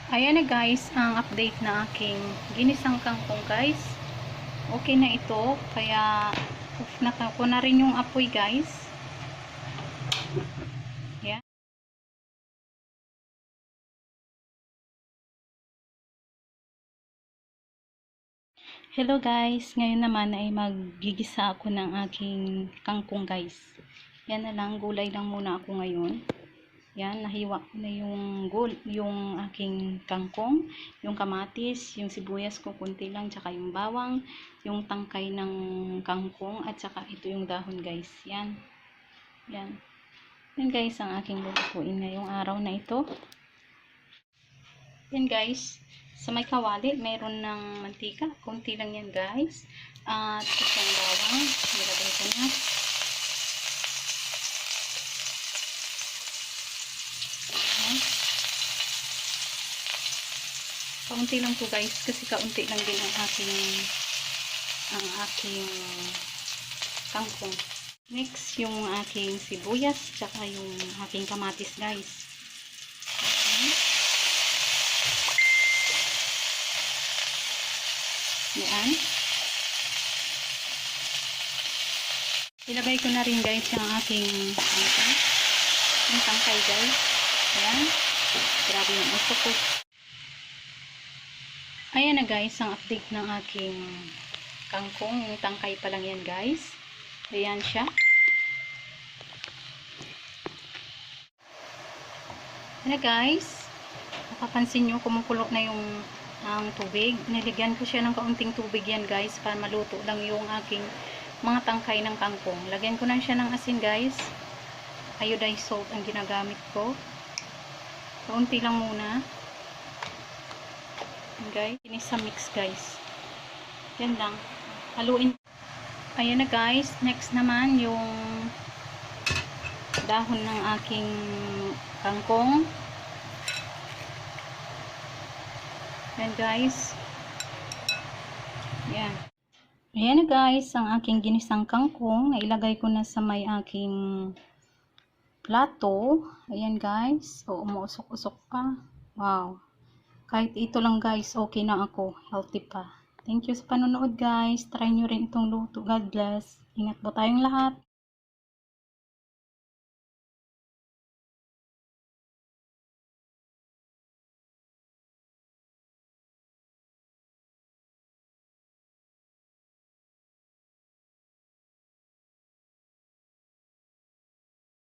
Ayan na guys, ang update na aking ginisang kangkong guys. Okay na ito, kaya off na ko na rin yung apoy guys. Ayan. Hello guys, ngayon naman ay maggigisa ako ng aking kangkong guys. Yan na lang, gulay lang muna ako ngayon. Yan, nahiwa ko na yung aking kangkong, yung kamatis, yung sibuyas ko kunti lang, tsaka yung bawang, yung tangkay ng kangkong, at tsaka ito yung dahon guys. Yan. Yan. Yan guys, ang aking lulutuin ngayong araw na ito. Yan guys, sa may kawali, mayroon ng mantika. Kunti lang yan guys. At itong bawang, nilagay ko na. Kaunti lang po guys, kasi kaunti lang din ang aking kangkong. Next, yung aking sibuyas, tsaka yung aking kamatis guys. Yan. Ilagay ko na rin guys yung aking tangkay guys. Yan. Grabe yung usok ko. Ayan na guys, ang update ng aking kangkong. Yung tangkay pa lang yan guys. Ayan siya. Ayan na guys. Makapansin nyo, kumukulo na yung ang tubig. Niligyan ko siya ng kaunting tubig yan guys para maluto lang yung aking mga tangkay ng kangkong. Lagyan ko na siya ng asin guys. Iodized salt ang ginagamit ko. Kaunti lang muna. Guys, ini sa mix guys. Yan lang. Haluin. Ayan na guys. Next naman yung dahon ng aking kangkong. Yan guys. Yan. Ayan na guys, ang aking ginisang kangkong. Nailagay ko na sa may aking plato. Ayan guys. So, umuusok-usok pa. Wow. Kahit ito lang guys, okay na ako. Healthy pa. Thank you sa panonood guys. Try nyo rin itong luto. God bless. Ingat po tayong lahat.